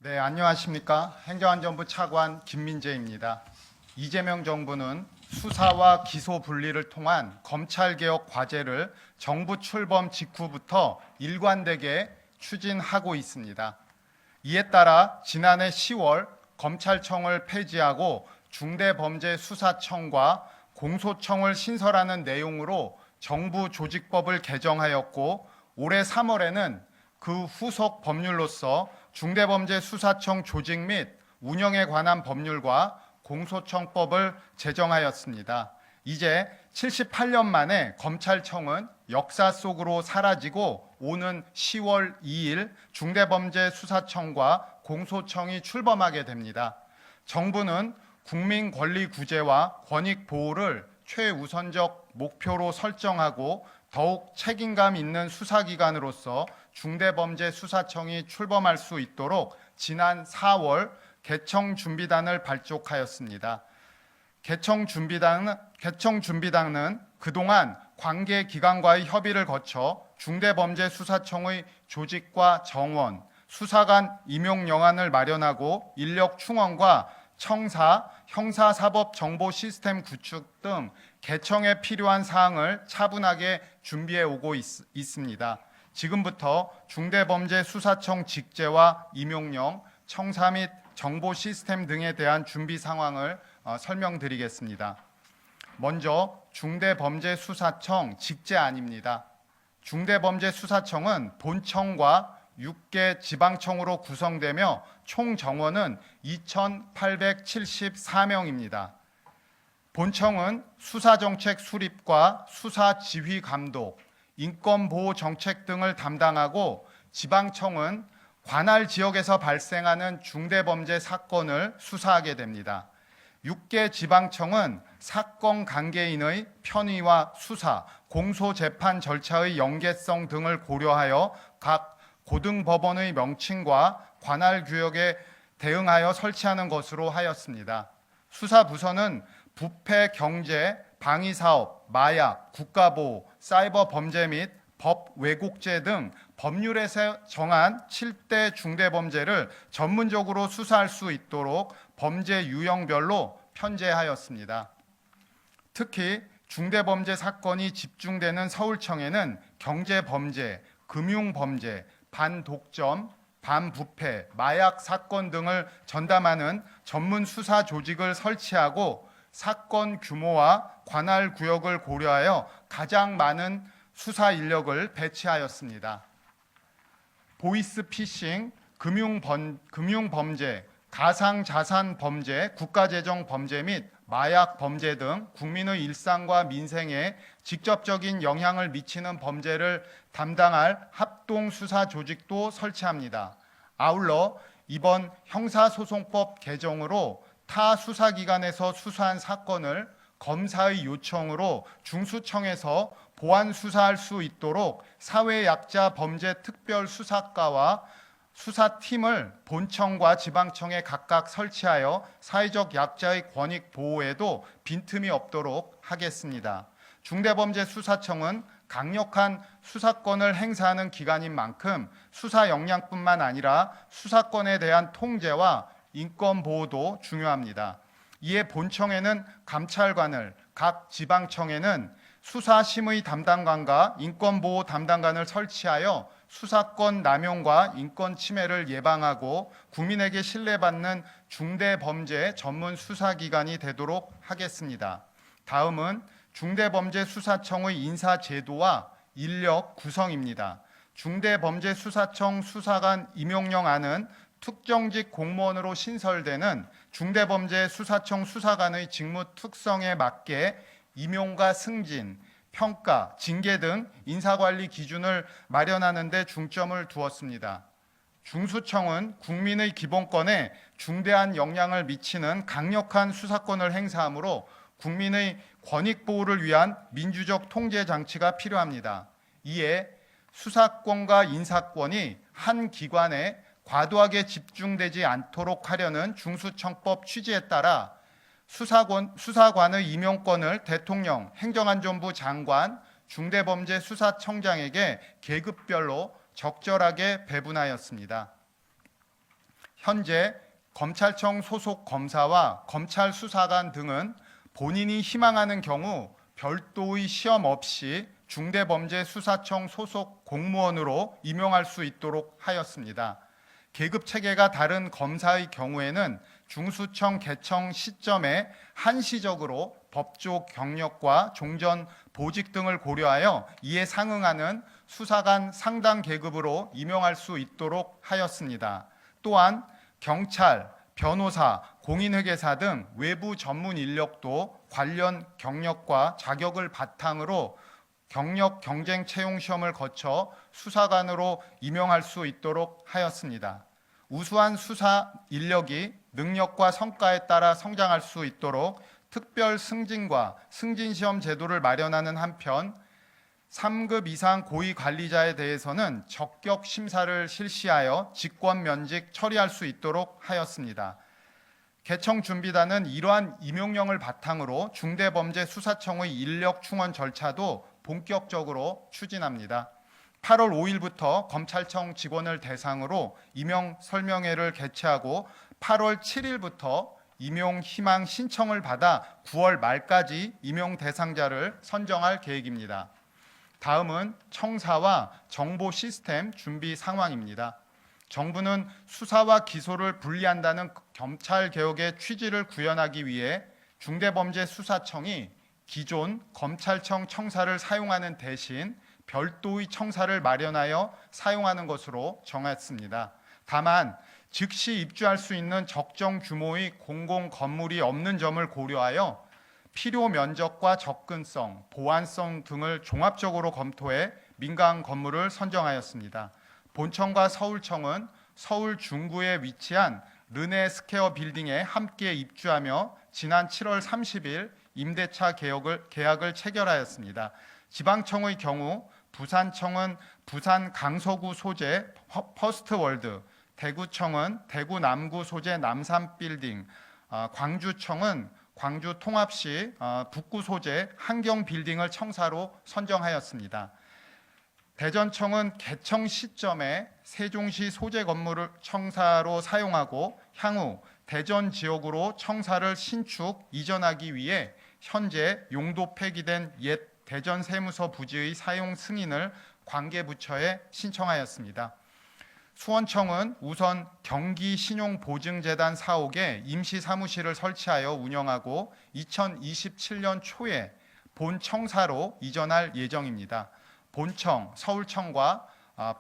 네, 안녕하십니까. 행정안전부 차관 김민재입니다. 이재명 정부는 수사와 기소 분리를 통한 검찰개혁 과제를 정부 출범 직후부터 일관되게 추진하고 있습니다. 이에 따라 지난해 10월 검찰청을 폐지하고 중대범죄수사청과 공소청을 신설하는 내용으로 정부 조직법을 개정하였고, 올해 3월에는 그 후속 법률로서 중대범죄수사청 조직 및 운영에 관한 법률과 공소청법을 제정하였습니다. 이제 78년 만에 검찰청은 역사 속으로 사라지고 오는 10월 2일 중대범죄수사청과 공소청이 출범하게 됩니다. 정부는 국민 권리 구제와 권익 보호를 최우선적 목표로 설정하고 더욱 책임감 있는 수사기관으로서 중대범죄수사청이 출범할 수 있도록 지난 4월 개청준비단을 발족하였습니다. 개청준비단은 그동안 관계기관과의 협의를 거쳐 중대범죄수사청의 조직과 정원, 수사관 임용영안을 마련하고 인력 충원과 청사, 형사사법 정보 시스템 구축 등 개청에 필요한 사항을 차분하게 준비해 오고 있습니다. 지금부터 중대범죄수사청 직제와 임용령, 청사 및 정보 시스템 등에 대한 준비 상황을 설명드리겠습니다. 먼저 중대범죄수사청 직제안입니다. 중대범죄수사청은 본청과 6개 지방청으로 구성되며 총 정원은 2,874명입니다. 본청은 수사정책 수립과 수사지휘 감독, 인권보호 정책 등을 담당하고, 지방청은 관할 지역에서 발생하는 중대범죄 사건을 수사하게 됩니다. 6개 지방청은 사건 관계인의 편의와 수사, 공소재판 절차의 연계성 등을 고려하여 각 고등법원의 명칭과 관할 구역에 대응하여 설치하는 것으로 하였습니다. 수사부서는 부패, 경제, 방위사업, 마약, 국가보호, 사이버 범죄 및 법 왜곡죄 등 법률에서 정한 7대 중대범죄를 전문적으로 수사할 수 있도록 범죄 유형별로 편제하였습니다. 특히 중대범죄 사건이 집중되는 서울청에는 경제범죄, 금융범죄, 반독점, 반부패, 마약 사건 등을 전담하는 전문 수사 조직을 설치하고, 사건 규모와 관할 구역을 고려하여 가장 많은 수사 인력을 배치하였습니다. 보이스피싱, 금융범죄, 가상자산범죄, 국가재정범죄 및 마약 범죄 등 국민의 일상과 민생에 직접적인 영향을 미치는 범죄를 담당할 합동수사 조직도 설치합니다. 아울러 이번 형사소송법 개정으로 타 수사기관에서 수사한 사건을 검사의 요청으로 중수청에서 보완 수사할 수 있도록 사회약자 범죄 특별수사과와 수사팀을 본청과 지방청에 각각 설치하여 사회적 약자의 권익 보호에도 빈틈이 없도록 하겠습니다. 중대범죄수사청은 강력한 수사권을 행사하는 기관인 만큼 수사 역량뿐만 아니라 수사권에 대한 통제와 인권 보호도 중요합니다. 이에 본청에는 감찰관을, 각 지방청에는 수사심의 담당관과 인권보호 담당관을 설치하여 수사권 남용과 인권 침해를 예방하고 국민에게 신뢰받는 중대범죄 전문 수사기관이 되도록 하겠습니다. 다음은 중대범죄수사청의 인사제도와 인력 구성입니다. 중대범죄수사청 수사관 임용령안은 특정직 공무원으로 신설되는 중대범죄수사청 수사관의 직무 특성에 맞게 임용과 승진, 평가, 징계 등 인사관리 기준을 마련하는 데 중점을 두었습니다. 중수청은 국민의 기본권에 중대한 영향을 미치는 강력한 수사권을 행사하므로 국민의 권익 보호를 위한 민주적 통제 장치가 필요합니다. 이에 수사권과 인사권이 한 기관에 과도하게 집중되지 않도록 하려는 중수청법 취지에 따라 수사관의 임용권을 대통령, 행정안전부 장관, 중대범죄수사청장에게 계급별로 적절하게 배분하였습니다. 현재 검찰청 소속 검사와 검찰 수사관 등은 본인이 희망하는 경우 별도의 시험 없이 중대범죄수사청 소속 공무원으로 임용할 수 있도록 하였습니다. 계급 체계가 다른 검사의 경우에는 중수청 개청 시점에 한시적으로 법조 경력과 종전 보직 등을 고려하여 이에 상응하는 수사관 상당 계급으로 임용할 수 있도록 하였습니다. 또한 경찰, 변호사, 공인회계사 등 외부 전문 인력도 관련 경력과 자격을 바탕으로 경력 경쟁 채용 시험을 거쳐 수사관으로 임용할 수 있도록 하였습니다. 우수한 수사 인력이 능력과 성과에 따라 성장할 수 있도록 특별 승진과 승진 시험 제도를 마련하는 한편 3급 이상 고위 관리자에 대해서는 적격 심사를 실시하여 직권 면직 처리할 수 있도록 하였습니다. 개청준비단은 이러한 임용령을 바탕으로 중대범죄수사청의 인력 충원 절차도 본격적으로 추진합니다. 8월 5일부터 검찰청 직원을 대상으로 임용 설명회를 개최하고 8월 7일부터 임용 희망 신청을 받아 9월 말까지 임용 대상자를 선정할 계획입니다. 다음은 청사와 정보 시스템 준비 상황입니다. 정부는 수사와 기소를 분리한다는 검찰 개혁의 취지를 구현하기 위해 중대범죄수사청이 기존 검찰청 청사를 사용하는 대신 별도의 청사를 마련하여 사용하는 것으로 정했습니다. 다만 즉시 입주할 수 있는 적정 규모의 공공 건물이 없는 점을 고려하여 필요 면적과 접근성, 보안성 등을 종합적으로 검토해 민간 건물을 선정하였습니다. 본청과 서울청은 서울 중구에 위치한 르네 스퀘어 빌딩에 함께 입주하며 지난 7월 30일 임대차 계약을 체결하였습니다. 지방청의 경우 부산청은 부산 강서구 소재 퍼스트월드, 대구청은 대구 남구 소재 남산빌딩, 광주청은 광주 통합시 북구 소재 한경빌딩을 청사로 선정하였습니다. 대전청은 개청 시점에 세종시 소재 건물을 청사로 사용하고 향후 대전 지역으로 청사를 신축, 이전하기 위해 현재 용도 폐기된 옛 대전 세무서 부지의 사용 승인을 관계부처에 신청하였습니다. 수원청은 우선 경기신용보증재단 사옥에 임시사무실을 설치하여 운영하고 2027년 초에 본청사로 이전할 예정입니다. 본청, 서울청과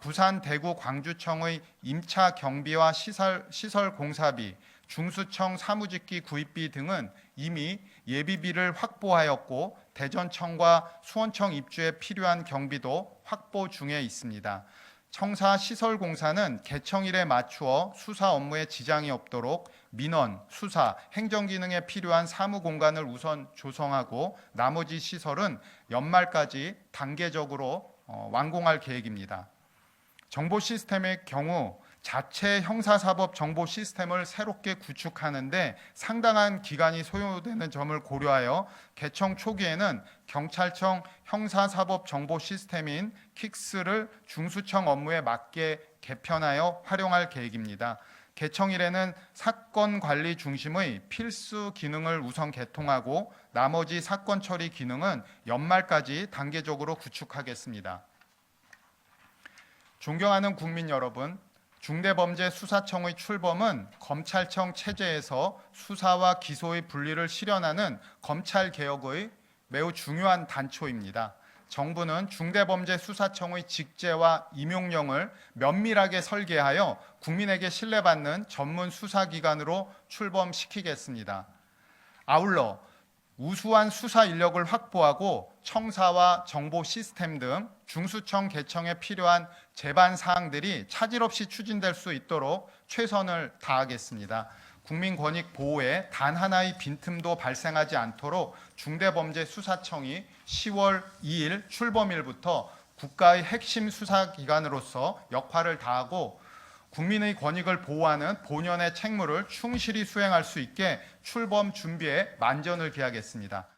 부산, 대구, 광주청의 임차 경비와 시설 공사비, 중수청 사무직기 구입비 등은 이미 예비비를 확보하였고 대전청과 수원청 입주에 필요한 경비도 확보 중에 있습니다. 청사 시설 공사는 개청일에 맞추어 수사 업무에 지장이 없도록 민원, 수사, 행정 기능에 필요한 사무 공간을 우선 조성하고 나머지 시설은 연말까지 단계적으로 완공할 계획입니다. 정보 시스템의 경우 자체 형사사법 정보 시스템을 새롭게 구축하는데 상당한 기간이 소요되는 점을 고려하여 개청 초기에는 경찰청 형사사법 정보 시스템인 킥스를 중수청 업무에 맞게 개편하여 활용할 계획입니다. 개청일에는 사건 관리 중심의 필수 기능을 우선 개통하고 나머지 사건 처리 기능은 연말까지 단계적으로 구축하겠습니다. 존경하는 국민 여러분, 중대범죄수사청의 출범은 검찰청 체제에서 수사와 기소의 분리를 실현하는 검찰개혁의 매우 중요한 단초입니다. 정부는 중대범죄수사청의 직제와 임용령을 면밀하게 설계하여 국민에게 신뢰받는 전문 수사기관으로 출범시키겠습니다. 아울러 우수한 수사 인력을 확보하고 청사와 정보 시스템 등 중수청 개청에 필요한 제반 사항들이 차질 없이 추진될 수 있도록 최선을 다하겠습니다. 국민 권익 보호에 단 하나의 빈틈도 발생하지 않도록 중대범죄수사청이 10월 2일 출범일부터 국가의 핵심 수사기관으로서 역할을 다하고 국민의 권익을 보호하는 본연의 책무를 충실히 수행할 수 있게 출범 준비에 만전을 기하겠습니다.